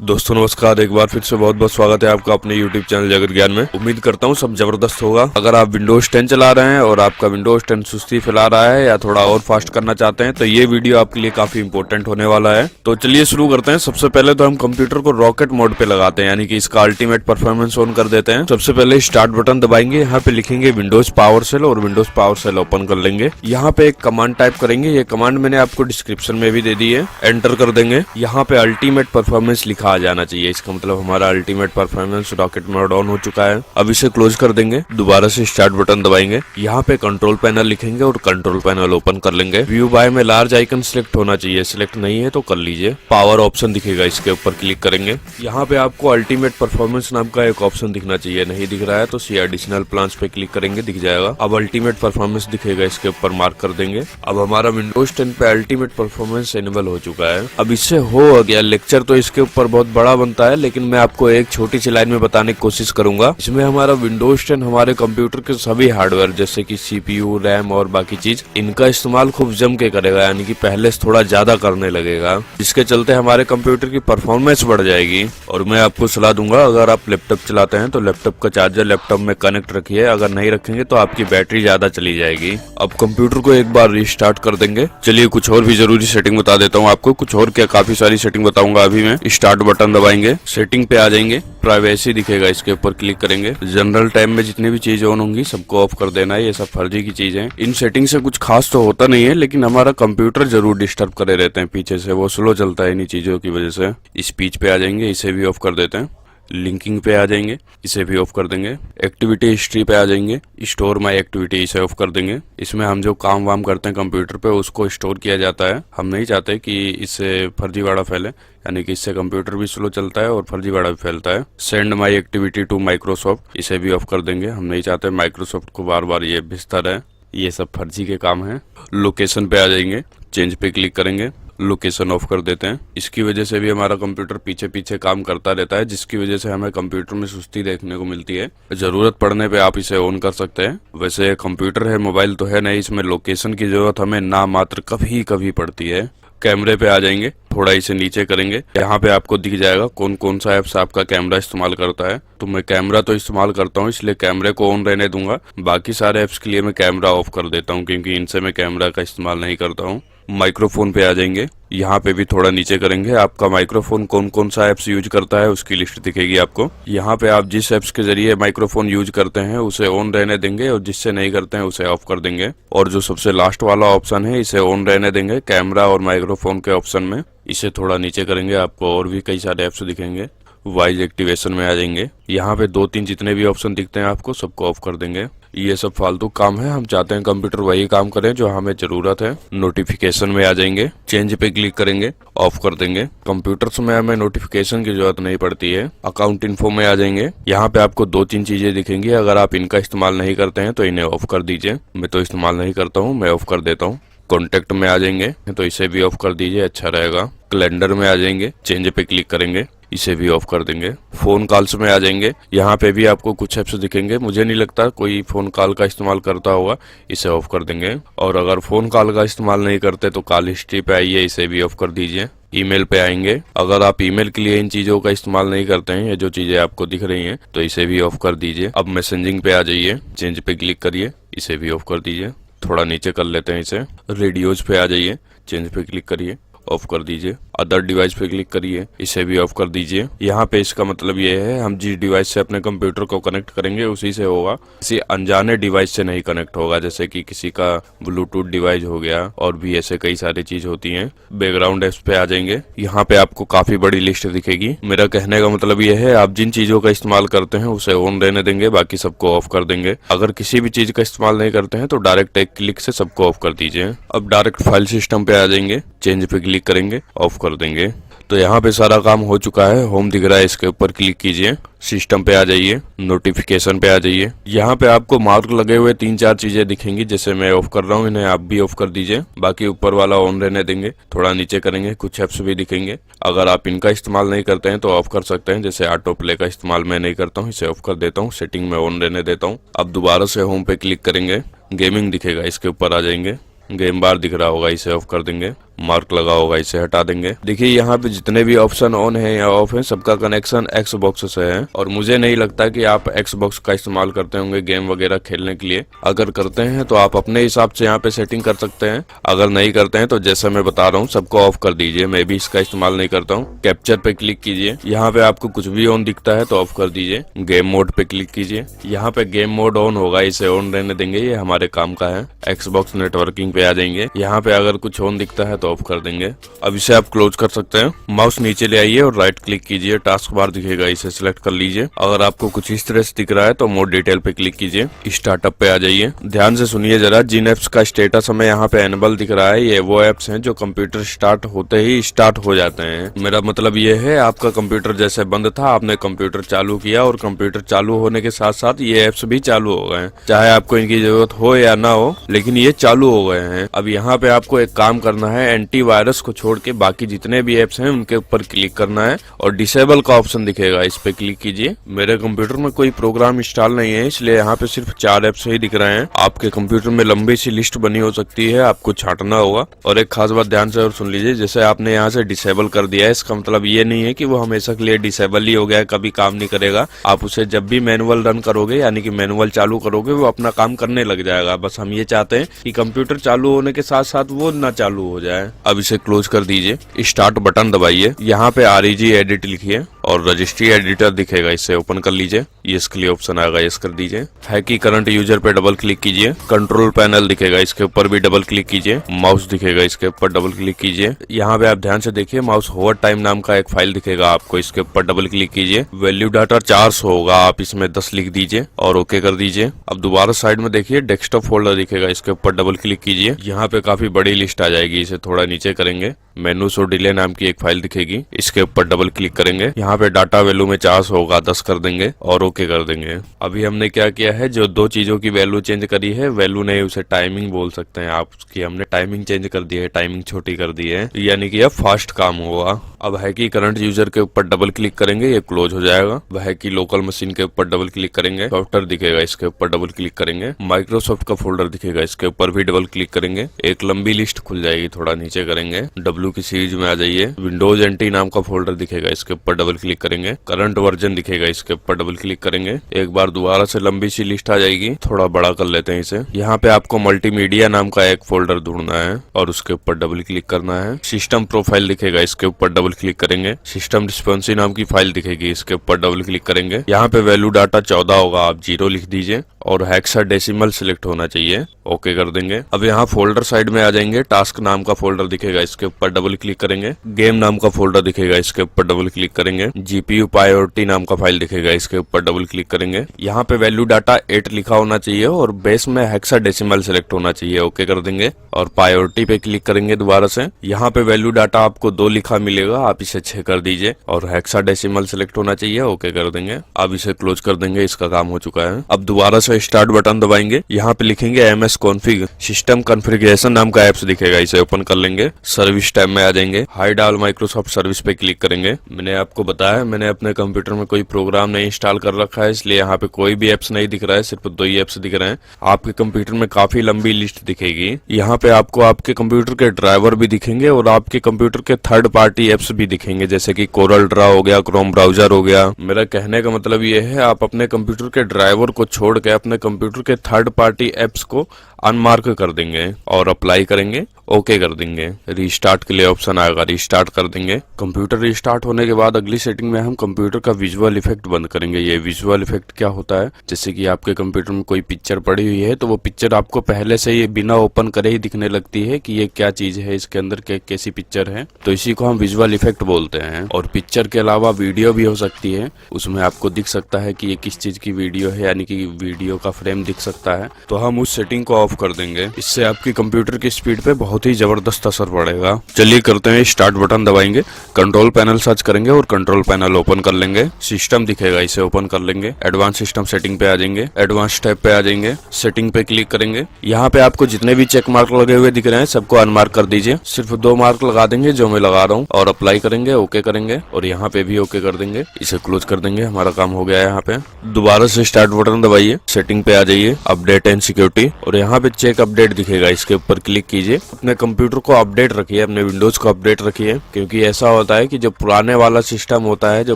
दोस्तों नमस्कार, एक बार फिर से बहुत बहुत स्वागत है आपका अपने YouTube चैनल जगत ज्ञान में। उम्मीद करता हूँ सब जबरदस्त होगा। अगर आप विंडोज 10 चला रहे हैं और आपका विंडोज 10 सुस्ती फैला रहा है या थोड़ा और फास्ट करना चाहते हैं तो ये वीडियो आपके लिए काफी इंपॉर्टेंट होने वाला है। तो चलिए शुरू करते हैं। सबसे पहले तो हम कंप्यूटर को रॉकेट मोड पे लगाते हैं, यानी कि इसका अल्टीमेट परफॉर्मेंस ऑन कर देते हैं। सबसे पहले स्टार्ट बटन दबाएंगे, यहाँ पे लिखेंगे विंडोज पावर सेल और विंडोज पावर सेल ओपन कर लेंगे। यहाँ पे एक कमांड टाइप करेंगे, ये कमांड मैंने आपको डिस्क्रिप्शन में भी दे दी है। एंटर कर देंगे। यहाँ पे अल्टीमेट परफॉर्मेंस लिखा आ जाना चाहिए, इसका मतलब हमारा ultimate performance rocket mode on हो चुका है। अब इसे क्लोज कर देंगे, दोबारा से स्टार्ट बटन दबाएंगे। यहाँ पे कंट्रोल पैनल लिखेंगे और कंट्रोल पैनल ओपन कर लेंगे। व्यू बाय में लार्ज आइकन सिलेक्ट होना चाहिए, सिलेक्ट नहीं है तो कर लीजिए। पावर ऑप्शन दिखेगा, इसके ऊपर क्लिक करेंगे। यहाँ पे आपको अल्टीमेट परफॉर्मेंस नाम का एक ऑप्शन दिखना चाहिए, नहीं दिख रहा है तो सी एडिशनल प्लान्स पे क्लिक करेंगे, दिख जाएगा। अब अल्टीमेट परफॉर्मेंस दिखेगा, इसके ऊपर मार्क कर देंगे। अब हमारा विंडोज 10 पे अल्टीमेट परफॉर्मेंस एनेबल हो चुका है। अब इससे हो गया लेक्चर तो इसके ऊपर बहुत बड़ा बनता है, लेकिन मैं आपको एक छोटी सी लाइन में बताने की कोशिश करूंगा। इसमें हमारा विंडोज 10 हमारे कंप्यूटर के सभी हार्डवेयर जैसे कि सीपीयू, रैम और बाकी चीज, इनका इस्तेमाल खूब जम के करेगा, यानी कि पहले से थोड़ा ज्यादा करने लगेगा, जिसके चलते हमारे कंप्यूटर की परफॉर्मेंस बढ़ जाएगी। और मैं आपको सलाह दूंगा, अगर आप लैपटॉप चलाते हैं तो लैपटॉप का चार्जर लैपटॉप में कनेक्ट रखिए, अगर नहीं रखेंगे तो आपकी बैटरी ज्यादा चली जाएगी। अब कंप्यूटर को एक बार रिस्टार्ट कर देंगे। चलिए कुछ और भी जरूरी सेटिंग बता देता हूँ आपको, कुछ और क्या काफी सारी सेटिंग बताऊंगा अभी मैं। स्टार्ट बटन दबाएंगे, सेटिंग पे आ जाएंगे, प्राइवेसी दिखेगा, इसके ऊपर क्लिक करेंगे। जनरल टैब में जितनी भी चीजें ऑन होंगी सबको ऑफ कर देना है, ये सब फर्जी की चीजें। इन सेटिंग से कुछ खास तो होता नहीं है, लेकिन हमारा कंप्यूटर जरूर डिस्टर्ब करे रहते हैं पीछे से, वो स्लो चलता है इन्हीं चीजों की वजह से। स्पीच पे आ जाएंगे, इसे भी ऑफ कर देते हैं। लिंकिंग पे आ जाएंगे, इसे भी ऑफ कर देंगे। एक्टिविटी हिस्ट्री पे आ जाएंगे, स्टोर माय एक्टिविटी, इसे ऑफ कर देंगे। इसमें हम जो काम वाम करते हैं कंप्यूटर पे उसको स्टोर किया जाता है। हम नहीं चाहते कि इससे फर्जीवाड़ा फैले, यानी कि इससे कंप्यूटर भी स्लो चलता है और फर्जीवाड़ा भी फैलता है। Send my activity to Microsoft, इसे भी ऑफ कर देंगे। हम नहीं चाहते माइक्रोसॉफ्ट को बार बार ये भेजता रहे, ये सब फर्जी के काम है। लोकेशन पे आ जाएंगे, चेंज पे क्लिक करेंगे, लोकेशन ऑफ कर देते हैं। इसकी वजह से भी हमारा कंप्यूटर पीछे पीछे काम करता रहता है, जिसकी वजह से हमें कंप्यूटर में सुस्ती देखने को मिलती है। जरूरत पड़ने पे आप इसे ऑन कर सकते हैं। वैसे कंप्यूटर है, मोबाइल तो है नहीं, इसमें लोकेशन की जरूरत हमें ना मात्र कभी कभी पड़ती है। कैमरे पे आ जाएंगे, थोड़ा इसे नीचे करेंगे, यहाँ पे आपको दिख जाएगा कौन कौन सा ऐप्स आपका कैमरा इस्तेमाल करता है। तो मैं कैमरा तो इस्तेमाल करता हूँ, इसलिए कैमरे को ऑन रहने दूंगा। बाकी सारे ऐप्स के लिए मैं कैमरा ऑफ कर देता हूँ, क्योंकि इनसे मैं कैमरा का इस्तेमाल नहीं करता हूँ। माइक्रोफोन पे आ जाएंगे, यहाँ पे भी थोड़ा नीचे करेंगे, आपका माइक्रोफोन कौन कौन सा ऐप्स यूज करता है उसकी लिस्ट दिखेगी आपको। यहाँ पे आप जिस ऐप्स के जरिए माइक्रोफोन यूज करते हैं उसे ऑन रहने देंगे, और जिससे नहीं करते हैं उसे ऑफ कर देंगे। और जो सबसे लास्ट वाला ऑप्शन है इसे ऑन रहने देंगे, कैमरा और माइक्रोफोन के ऑप्शन में। इसे थोड़ा नीचे करेंगे, आपको और भी कई सारे ऐप्स दिखेंगे। वॉइस एक्टिवेशन में आ जाएंगे, यहाँ पे 2-3 जितने भी ऑप्शन दिखते हैं आपको सबको ऑफ कर देंगे। ये सब फालतू काम है, हम चाहते हैं कंप्यूटर वही काम करे जो हमें जरूरत है। नोटिफिकेशन में आ जाएंगे, चेंज पे क्लिक करेंगे, ऑफ कर देंगे। कंप्यूटर्स में हमें नोटिफिकेशन की जरूरत नहीं पड़ती है। अकाउंट इन्फो में आ जाएंगे, यहाँ पे आपको 2-3 चीजें दिखेंगी, अगर आप इनका इस्तेमाल नहीं करते हैं तो इन्हें ऑफ कर दीजिए। मैं तो इस्तेमाल नहीं करता हूँ, मैं ऑफ कर देता हूँ। कॉन्टेक्ट में आ जाएंगे तो इसे भी ऑफ कर दीजिए, अच्छा रहेगा। कैलेंडर में आ जाएंगे, चेंज पे क्लिक करेंगे, इसे भी ऑफ कर देंगे। फोन कॉल्स में आ जाएंगे, यहाँ पे भी आपको कुछ ऐप्स दिखेंगे, मुझे नहीं लगता कोई फोन कॉल का इस्तेमाल करता होगा, इसे ऑफ कर देंगे। और अगर फोन कॉल का इस्तेमाल नहीं करते तो कॉल हिस्ट्री पे आइए, इसे भी ऑफ कर दीजिए। ईमेल पे आएंगे, अगर आप ईमेल के लिए इन चीजों का इस्तेमाल नहीं करते हैं, ये जो चीजें आपको दिख रही हैं, तो इसे भी ऑफ कर दीजिए। अब मैसेजिंग पे आ जाइए, चेंज पे क्लिक करिए, इसे भी ऑफ कर दीजिए। थोड़ा नीचे कर लेते हैं इसे। रेडियोज पे आ जाइए, चेंज पे क्लिक करिए, ऑफ कर दीजिए। अदर डिवाइस पे क्लिक करिए, इसे भी ऑफ कर दीजिए। यहाँ पे इसका मतलब ये है, हम जिस डिवाइस से अपने कंप्यूटर को कनेक्ट करेंगे उसी से होगा, किसी अनजाने डिवाइस से नहीं कनेक्ट होगा, जैसे कि किसी का ब्लूटूथ डिवाइस हो गया, और भी ऐसे कई सारी चीज होती हैं। बैकग्राउंड ऐप्स पे आ जाएंगे, यहाँ पे आपको काफी बड़ी लिस्ट दिखेगी। मेरा कहने का मतलब ये है, आप जिन चीजों का इस्तेमाल करते हैं उसे ऑन रहने देंगे, बाकी सबको ऑफ कर देंगे। अगर किसी भी चीज का इस्तेमाल नहीं करते हैं तो डायरेक्ट एक क्लिक से सबको ऑफ कर दीजिए। अब डायरेक्ट फाइल सिस्टम पे आ जाएंगे, चेंज पे क्लिक करेंगे, ऑफ कर देंगे। तो यहाँ पे सारा काम हो चुका है। होम दिख रहा है, इसके ऊपर क्लिक कीजिए, सिस्टम पे आ जाइए, नोटिफिकेशन पे आ जाइए। यहाँ पे आपको मार्क लगे हुए 3-4 चीजें दिखेंगी, जैसे मैं ऑफ कर रहा हूँ, इन्हें आप भी ऑफ कर दीजिए। बाकी ऊपर वाला ऑन रहने देंगे। थोड़ा नीचे करेंगे, कुछ ऐप्स भी दिखेंगे, अगर आप इनका इस्तेमाल नहीं करते हैं तो ऑफ कर सकते हैं। जैसे ऑटो प्ले का इस्तेमाल मैं नहीं करता हूँ, इसे ऑफ कर देता हूँ, सेटिंग में ऑन रहने देता हूँ। अब दोबारा से होम पे क्लिक करेंगे, गेमिंग दिखेगा, इसके ऊपर आ जाएंगे, गेम बार दिख रहा होगा, इसे ऑफ कर देंगे। मार्क लगा होगा इसे हटा देंगे। देखिए यहाँ पे जितने भी ऑप्शन ऑन है या ऑफ है सबका कनेक्शन Xbox से है और मुझे नहीं लगता कि आप Xbox का इस्तेमाल करते होंगे गेम वगैरह खेलने के लिए। अगर करते हैं तो आप अपने हिसाब से यहाँ पे सेटिंग कर सकते हैं। अगर नहीं करते हैं तो जैसा मैं बता रहा हूँ सबको ऑफ कर दीजिए। मैं भी इसका इस्तेमाल नहीं करता हूँ। कैप्चर पे क्लिक कीजिए, यहाँ पे आपको कुछ भी ऑन दिखता है तो ऑफ कर दीजिए। गेम मोड पे क्लिक कीजिए, यहाँ पे गेम मोड ऑन होगा, इसे ऑन रहने देंगे, ये हमारे काम का है। Xbox नेटवर्किंग पे आ जाएंगे, यहाँ पे अगर कुछ ऑन दिखता है तो ऑफ कर देंगे। अब इसे आप क्लोज कर सकते हैं। माउस नीचे ले आइए और राइट क्लिक कीजिए, टास्क बार दिखेगा, इसे सिलेक्ट कर लीजिए। अगर आपको कुछ इस तरह से दिख रहा है तो मोर डिटेल पे क्लिक कीजिए, स्टार्टअप पे आ जाइए। ध्यान से सुनिए जरा, जिन एप्स का स्टेटस हमें यहाँ पे एनेबल दिख रहा है ये वो एप्स हैं जो कंप्यूटर स्टार्ट होते ही स्टार्ट हो जाते हैं। मेरा मतलब ये है आपका कंप्यूटर जैसे बंद था, आपने कंप्यूटर चालू किया और कंप्यूटर चालू होने के साथ साथ ये एप्स भी चालू हो गए। चाहे आपको इनकी जरूरत हो या ना हो, लेकिन ये चालू हो गए हैं। अब यहाँ पे आपको एक काम करना है, एंटीवायरस को छोड़ के बाकी जितने भी एप्स हैं उनके ऊपर क्लिक करना है और डिसेबल का ऑप्शन दिखेगा, इस पे क्लिक कीजिए। मेरे कंप्यूटर में कोई प्रोग्राम इंस्टॉल नहीं है इसलिए यहाँ पे सिर्फ 4 एप्स ही दिख रहे हैं। आपके कंप्यूटर में लंबी सी लिस्ट बनी हो सकती है, आपको छांटना होगा। और एक खास बात ध्यान से और सुन लीजिए, जैसे आपने यहाँ से डिसेबल कर दिया है, इसका मतलब ये नहीं है कि वो हमेशा के लिए डिसेबल ही हो गया है, कभी काम नहीं करेगा। आप उसे जब भी मैनुअल रन करोगे यानी कि मैनुअल चालू करोगे वो अपना काम करने लग जाएगा। बस हम ये चाहते हैं कि कंप्यूटर चालू होने के साथ साथ वो ना चालू हो जाए। अब इसे क्लोज कर दीजिए, स्टार्ट बटन दबाइए, यहाँ पे REG एडिट लिखिए और रजिस्ट्री एडिटर दिखेगा, इसे ओपन कर लीजिए। यस के लिए ऑप्शन आएगा, यस कर दीजिए। है कि करंट यूजर पे डबल क्लिक कीजिए, कंट्रोल पैनल दिखेगा, इसके ऊपर भी डबल क्लिक कीजिए। माउस दिखेगा, इसके ऊपर डबल क्लिक कीजिए। यहाँ पे आप ध्यान से देखिए, माउस होवर टाइम नाम का एक फाइल दिखेगा आपको, इसके ऊपर डबल क्लिक कीजिए। वैल्यू डाटा 400 होगा, आप इसमें 10 लिख दीजिए और ओके कर दीजिए। अब दोबारा साइड में देखिए डेस्कटॉप फोल्डर दिखेगा, इसके ऊपर डबल क्लिक कीजिए। यहाँ पे काफी बड़ी लिस्ट आ जाएगी, इसे थोड़ा नीचे करेंगे। मेनू सो डिले नाम की एक फाइल दिखेगी, इसके ऊपर डबल क्लिक करेंगे। यहाँ पे डाटा वैल्यू में 400 होगा, 10 कर देंगे और ओके कर देंगे। अभी हमने क्या किया है, जो 2 चीजों की वैल्यू चेंज करी है, वैल्यू नहीं उसे टाइमिंग बोल सकते हैं आप उसकी, हमने टाइमिंग चेंज कर दी है, टाइमिंग छोटी कर दी है, यानी कि अब फास्ट काम होगा। अब है कि करंट यूजर के ऊपर डबल क्लिक करेंगे, ये क्लोज हो जाएगा। वह है कि लोकल मशीन के ऊपर डबल क्लिक करेंगे, सॉफ्टवेयर दिखेगा, इसके ऊपर डबल क्लिक करेंगे। माइक्रोसॉफ्ट का फोल्डर दिखेगा, इसके ऊपर भी डबल क्लिक करेंगे, एक लंबी लिस्ट खुल जाएगी, थोड़ा नीचे करेंगे। W की सीरीज में आ जाइए, विंडोज NT नाम का फोल्डर दिखेगा, इसके ऊपर डबल क्लिक करेंगे। करंट वर्जन दिखेगा, इसके ऊपर डबल क्लिक करेंगे। एक बार दोबारा से लंबी सी लिस्ट आ जाएगी, थोड़ा बड़ा कर लेते हैं इसे। यहाँ पे आपको मल्टीमीडिया नाम का एक फोल्डर ढूंढना है और उसके ऊपर डबल क्लिक करना है। सिस्टम प्रोफाइल दिखेगा, इसके ऊपर डबल क्लिक करेंगे। सिस्टम रिस्पॉन्सिव नाम की फाइल दिखेगी, इसके ऊपर डबल क्लिक करेंगे। यहाँ पे वैल्यू डाटा 14 होगा, आप 0 लिख दीजिए और हेक्साडेसिमल सिलेक्ट होना चाहिए, ओके कर देंगे। अब यहाँ फोल्डर साइड में आ जाएंगे, टास्क नाम का फोल्डर दिखेगा, इसके ऊपर डबल क्लिक करेंगे। गेम नाम का फोल्डर दिखेगा, इसके ऊपर डबल क्लिक करेंगे। GPU प्रायोरिटी नाम का फाइल दिखेगा, इसके ऊपर डबल क्लिक करेंगे। यहाँ पे वैल्यू डाटा 8 लिखा होना चाहिए और बेस में हेक्साडेसिमल सिलेक्ट होना चाहिए, ओके कर देंगे और प्रायोरिटी पे क्लिक करेंगे दोबारा से। यहाँ पे वैल्यू डाटा आपको 2 लिखा मिलेगा, आप इसे 6 कर दीजिए और हेक्साडेसिमल सिलेक्ट होना चाहिए, ओके कर देंगे। अब इसे क्लोज कर देंगे, इसका काम हो चुका है। अब दोबारा से स्टार्ट बटन दबाएंगे, यहाँ पे लिखेंगे MS कॉन्फ़िग, सिस्टम कॉन्फ़िगरेशन नाम का एप्स दिखेगा, इसे ओपन कर लेंगे। सर्विस टैब में आ जाएंगे, हाइड ऑल माइक्रोसॉफ्ट सर्विस पे क्लिक करेंगे। मैंने आपको बताया मैंने अपने कंप्यूटर में कोई प्रोग्राम नहीं इंस्टॉल कर रखा है, इसलिए यहाँ पे कोई भी एप्स नहीं दिख रहा है, सिर्फ 2 ही एप्स दिख रहे हैं। आपके कंप्यूटर में काफी लंबी लिस्ट दिखेगी, यहाँ पे आपको आपके कंप्यूटर के ड्राइवर भी दिखेंगे और आपके कंप्यूटर के थर्ड पार्टी एप्स भी दिखेंगे, जैसे कि कोरल ड्रा हो गया, क्रोम ब्राउजर हो गया। मेरा कहने का मतलब ये है, आप अपने कंप्यूटर के ड्राइवर को छोड़ के अपने कंप्यूटर के थर्ड पार्टी एप्स को अनमार्क कर देंगे और अप्लाई करेंगे, ओके कर देंगे। रीस्टार्ट के लिए ऑप्शन आएगा, रीस्टार्ट कर देंगे। कंप्यूटर रीस्टार्ट होने के बाद अगली सेटिंग में हम कंप्यूटर का विजुअल इफेक्ट बंद करेंगे। ये विजुअल इफेक्ट क्या होता है, जैसे कि आपके कंप्यूटर में कोई पिक्चर पड़ी हुई है तो वो पिक्चर आपको पहले से ये बिना ओपन करे ही दिखने लगती है कि ये क्या चीज है, इसके अंदर कैसी पिक्चर है, तो इसी को हम विजुअल इफेक्ट बोलते हैं। और पिक्चर के अलावा वीडियो भी हो सकती है, उसमें आपको दिख सकता है कि ये किस चीज की वीडियो है, यानी कि वीडियो का फ्रेम दिख सकता है, तो हम उस सेटिंग को ऑफ कर देंगे। इससे आपकी कंप्यूटर की स्पीड पे बहुत ही जबरदस्त असर पड़ेगा। चलिए करते हैं, स्टार्ट बटन दबाएंगे, कंट्रोल पैनल सर्च करेंगे और कंट्रोल पैनल ओपन कर लेंगे। सिस्टम दिखेगा, इसे ओपन कर लेंगे। एडवांस सिस्टम सेटिंग पे आ जाएंगे, एडवांस टैब पे आ जाएंगे, सेटिंग पे क्लिक करेंगे। यहाँ पे आपको जितने भी चेक मार्क लगे हुए दिख रहे हैं सबको अनमार्क कर दीजिए, सिर्फ 2 मार्क लगा देंगे जो मैं लगा रहा हूँ और अप्लाई करेंगे, ओके करेंगे और यहाँ पे भी ओके कर देंगे। इसे क्लोज कर देंगे, हमारा काम हो गया है। यहाँ पे दोबारा से स्टार्ट बटन दबाइए, सेटिंग पे आ जाइए, अपडेट एंड सिक्योरिटी, और यहाँ पे चेक अपडेट दिखेगा, इसके ऊपर क्लिक कीजिए। अपने कंप्यूटर को अपडेट रखिए, अपने विंडोज को अपडेट रखिए, क्योंकि ऐसा होता है कि जो पुराने वाला सिस्टम होता है, जो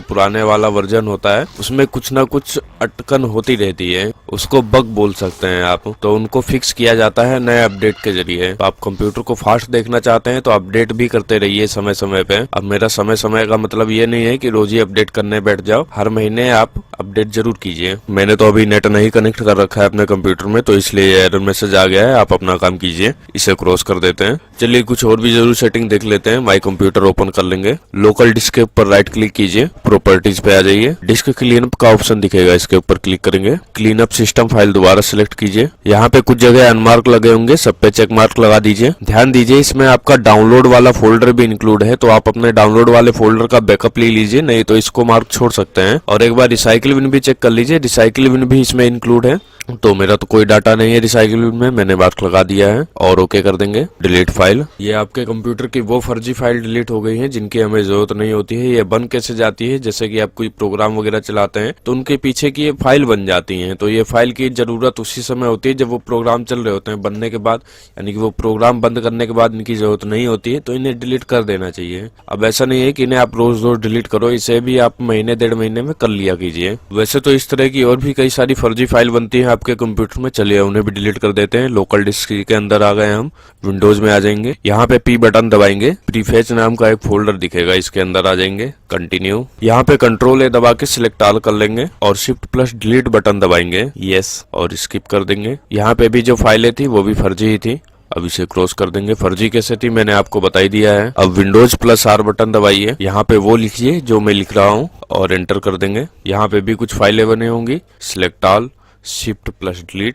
पुराने वाला वर्जन होता है, उसमें कुछ ना कुछ अटकन होती रहती है, उसको बग बोल सकते हैं आप। तो उनको फिक्स किया जाता है नए अपडेट के जरिए। तो आप कंप्यूटर को फास्ट देखना चाहते हैं तो अपडेट भी करते रहिए समय समय पे। अब मेरा समय समय का मतलब ये नहीं है कि रोज ही अपडेट करने बैठ जाओ, हर महीने आप अपडेट जरूर कीजिए। मैंने तो अभी नेट नहीं कनेक्ट कर रखा है अपने कंप्यूटर में, तो इसलिए एरर मैसेज आ गया है। आप अपना काम कीजिए, इसे क्रॉस कर देते हैं। चलिए कुछ और भी जरूर सेटिंग देख लेते हैं। माई कंप्यूटर ओपन कर लेंगे, लोकल डिस्क के ऊपर राइट क्लिक कीजिए, प्रॉपर्टीज पे आ जाइए, डिस्क क्लीनअप का ऑप्शन दिखेगा, इसके ऊपर क्लिक करेंगे। क्लीनअप सिस्टम फाइल दोबारा सिलेक्ट कीजिए। यहाँ पे कुछ जगह अनमार्क लगे होंगे, सब पे चेक मार्क लगा दीजिए। ध्यान दीजिए इसमें आपका डाउनलोड वाला फोल्डर भी इंक्लूड है, तो आप अपने डाउनलोड वाले फोल्डर का बैकअप ले लीजिए, नहीं तो इसको मार्क छोड़ सकते हैं। और एक बार रिसाइकिल बिन भी चेक कर लीजिए, रिसाइकिल बिन भी इसमें इंक्लूड है। तो मेरा तो कोई डाटा नहीं है रिसाइकिल बिन में, मैंने मार्क लगा दिया है और ओके कर देंगे। डिलीट फाइल, ये आपके कंप्यूटर की वो फर्जी फाइल डिलीट हो गई है जिनकी हमें जरूरत नहीं होती है। ये बन कैसे जाती है, जैसे कि आप कोई प्रोग्राम वगैरह चलाते हैं तो उनके पीछे की ये फाइल बन जाती है। तो ये फाइल की जरूरत उसी समय होती है जब वो प्रोग्राम चल रहे होते हैं। बनने के बाद यानी कि वो प्रोग्राम बंद करने के बाद इनकी जरूरत नहीं होती है, तो इन्हें डिलीट कर देना चाहिए। अब ऐसा नहीं है कि इन्हें आप रोज रोज डिलीट करो, इसे भी आप महीने डेढ़ महीने में कर लिया कीजिए। वैसे तो इस तरह की और भी कई सारी फर्जी फाइल बनती है आपके कंप्यूटर में, चलिए उन्हें भी डिलीट कर देते हैं। लोकल डिस्क के अंदर आ गए हम, विंडोज में आ जाएंगे, यहाँ पे पी बटन दबाएंगे, प्रीफेच नाम का एक फोल्डर दिखेगा, इसके अंदर आ जाएंगे। कंटिन्यू, यहाँ पे कंट्रोल ए दबा के सिलेक्ट ऑल कर लेंगे और शिफ्ट प्लस डिलीट बटन दबाएंगे, यस, और स्किप कर देंगे। यहाँ पे भी जो फाइलें थी वो भी फर्जी ही थी, अब इसे क्रॉस कर देंगे। फर्जी कैसे थी मैंने आपको बता ही दिया है। अब विंडोज प्लस आर बटन दबाइए, यहाँ पे वो लिखिए जो मैं लिख रहा हूँ और एंटर कर देंगे। यहाँ पे भी कुछ फाइलें बनी होंगी, select all, shift plus delete,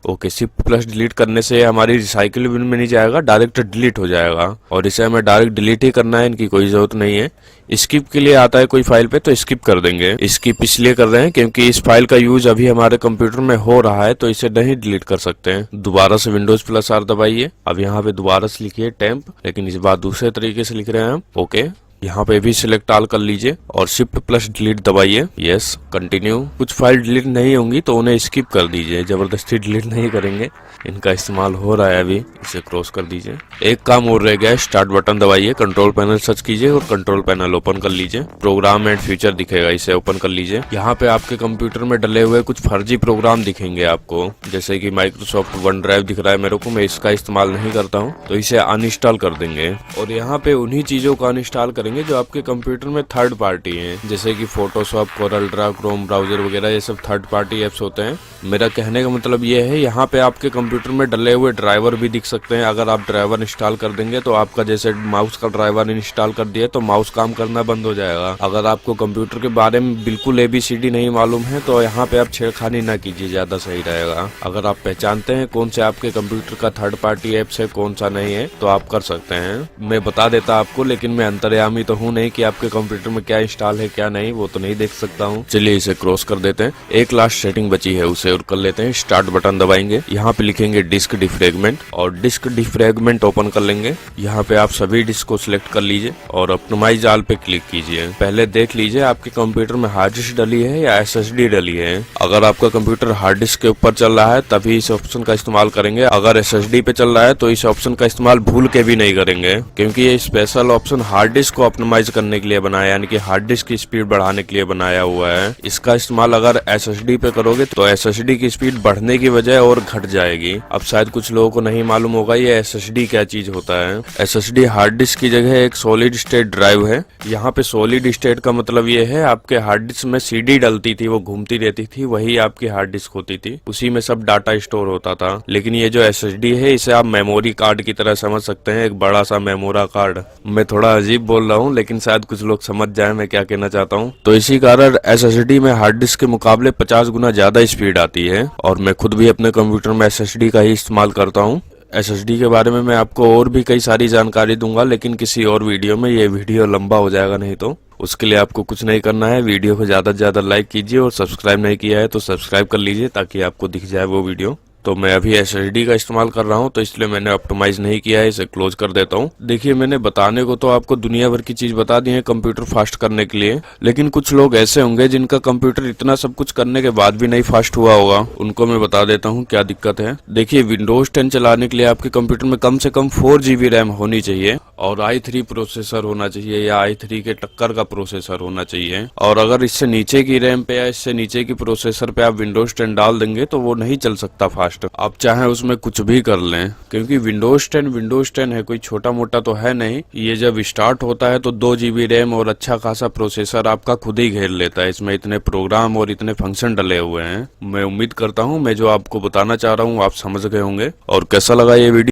okay. Shift plus delete करने से हमारी रिसाइकिल बिन में नहीं जाएगा, डायरेक्ट डिलीट हो जाएगा और इसे हमें डायरेक्ट डिलीट ही करना है, इनकी कोई जरूरत नहीं है। स्किप के लिए आता है कोई फाइल पे तो स्किप कर देंगे। स्किप इसलिए कर रहे हैं क्योंकि इस फाइल का यूज अभी हमारे कंप्यूटर में हो रहा है, तो इसे नहीं डिलीट कर सकते हैं। दोबारा से विंडोज प्लस आर दबाइए, अब यहाँ पे दोबारा से लिखिए टेम्प, लेकिन इस बार दूसरे तरीके से लिख रहे हैं हम, ओके। यहाँ पे भी सिलेक्ट ऑल कर लीजिए और शिफ्ट प्लस डिलीट दबाइए, यस, कंटिन्यू। कुछ फाइल डिलीट नहीं होंगी तो उन्हें स्किप कर दीजिए, जबरदस्ती डिलीट नहीं करेंगे, इनका इस्तेमाल हो रहा है अभी, इसे क्रॉस कर दीजिए। एक काम और रह गया है, स्टार्ट बटन दबाइए, कंट्रोल पैनल सर्च कीजिए और कंट्रोल पैनल ओपन कर लीजिए। प्रोग्राम एंड फ्यूचर दिखेगा, इसे ओपन कर लीजिए। यहाँ पे आपके कंप्यूटर में डले हुए कुछ फर्जी प्रोग्राम दिखेंगे आपको, जैसे कि माइक्रोसॉफ्ट वन ड्राइव दिख रहा है मेरे को, मैं इसका इस्तेमाल नहीं करता हूँ, तो इसे अनइंस्टॉल कर देंगे। और यहाँ पे उन्हीं चीजों का अनइंस्टॉल करेंगे जो आपके कंप्यूटर में थर्ड पार्टी हैं, जैसे कि Photoshop, Corel Draw, Chrome browser वगैरह, ये सब थर्ड पार्टी एप्स होते हैं। मेरा कहने का मतलब ये है, यहाँ पे आपके कंप्यूटर में डले हुए ड्राइवर भी दिख सकते हैं। अगर आप ड्राइवर इंस्टॉल कर देंगे तो आपका जैसे माउस का ड्राइवर इंस्टॉल कर दिया तो माउस काम करना बंद हो जाएगा। अगर आपको कंप्यूटर के बारे में बिल्कुल ABCD नहीं मालूम है तो यहाँ पे आप छेड़खानी ना कीजिए, ज्यादा सही रहेगा। अगर आप पहचानते हैं कौन से आपके कंप्यूटर का थर्ड पार्टी एप्स है, कौन सा नहीं है, तो आप कर सकते हैं। मैं बता देता आपको, लेकिन मैं अंतर्यामी तो हूँ नहीं कि आपके कंप्यूटर में क्या इंस्टॉल है क्या नहीं, वो तो नहीं देख सकता हूँ। चलिए इसे क्रॉस कर देते हैं। एक लास्ट सेटिंग बची है, उसे और कर लेते हैं। स्टार्ट बटन दबाएंगे, यहाँ पे लिखेंगे डिस्क डिफ्रेगमेंट और डिस्क डिफ्रेगमेंट ओपन कर लेंगे। यहाँ पे आप सभी डिस्क को सिलेक्ट कर लीजिए और ऑप्टिमाइज ऑल पे क्लिक कीजिए। पहले देख लीजिए आपके कंप्यूटर में हार्ड डिस्क डली है या SSD डली है। अगर आपका कंप्यूटर हार्ड डिस्क के ऊपर चल रहा है तभी इस ऑप्शन का इस्तेमाल करेंगे। अगर SSD पे चल रहा है तो इस ऑप्शन का इस्तेमाल भूल के भी नहीं करेंगे, क्योंकि ये स्पेशल ऑप्शन हार्ड डिस्क को ऑप्टिमाइज करने के लिए बनाया, यानी कि हार्ड डिस्क की स्पीड बढ़ाने के लिए बनाया हुआ है। इसका इस्तेमाल अगर SSD पे करोगे तो SSD की स्पीड बढ़ने की वजह और घट जाएगी। अब शायद कुछ लोगों को नहीं मालूम होगा ये SSD क्या चीज होता है। SSD हार्ड डिस्क की जगह एक सॉलिड स्टेट ड्राइव है। यहाँ पे सॉलिड स्टेट का मतलब ये है, आपके हार्ड डिस्क में CD डलती थी, वो घूमती रहती थी, वही आपकी हार्ड डिस्क होती थी, उसी में सब डाटा स्टोर होता था। लेकिन ये जो SSD है इसे आप मेमोरी कार्ड की तरह समझ सकते हैं, एक बड़ा सा मेमोरा कार्ड। मैं थोड़ा अजीब बोल रहा हूँ लेकिन शायद कुछ लोग समझ जाए मैं क्या कहना चाहता हूँ। तो इसी कारण SSD में हार्ड डिस्क के मुकाबले 50 गुना ज्यादा स्पीड आती है और मैं खुद भी अपने कंप्यूटर में SSD का ही इस्तेमाल करता हूँ। SSD के बारे में मैं आपको और भी कई सारी जानकारी दूंगा, लेकिन किसी और वीडियो में, ये वीडियो लंबा हो जाएगा नहीं तो। उसके लिए आपको कुछ नहीं करना है, वीडियो को ज्यादा से ज्यादा लाइक कीजिए और सब्सक्राइब नहीं किया है तो सब्सक्राइब कर लीजिए ताकि आपको दिख जाए वो वीडियो। तो मैं अभी SSD का इस्तेमाल कर रहा हूँ, तो इसलिए मैंने ऑप्टिमाइज नहीं किया है, इसे क्लोज कर देता हूँ। देखिए, मैंने बताने को तो आपको दुनिया भर की चीज बता दी है कंप्यूटर फास्ट करने के लिए, लेकिन कुछ लोग ऐसे होंगे जिनका कंप्यूटर इतना सब कुछ करने के बाद भी नहीं फास्ट हुआ होगा। उनको मैं बता देता हूँ क्या दिक्कत है। देखिए, विंडोज 10 चलाने के लिए आपके कंप्यूटर में कम से कम 4 GB रैम होनी चाहिए और i3 प्रोसेसर होना चाहिए या i3 के टक्कर का प्रोसेसर होना चाहिए। और अगर इससे नीचे की रैम पे या इससे नीचे की प्रोसेसर पे आप विंडोज 10 डाल देंगे तो वो नहीं चल सकता फास्ट। आप चाहे उसमें कुछ भी कर लें, क्योंकि विंडोज 10 है, कोई छोटा मोटा तो है नहीं। ये जब स्टार्ट होता है तो 2 GB रैम और अच्छा खासा प्रोसेसर आपका खुद ही घेर लेता है। इसमें इतने प्रोग्राम और इतने फंक्शन डले हुए हैं। मैं उम्मीद करता हूँ मैं जो आपको बताना चाह रहा हूँ आप समझ गए होंगे। और कैसा लगा ये वीडियो?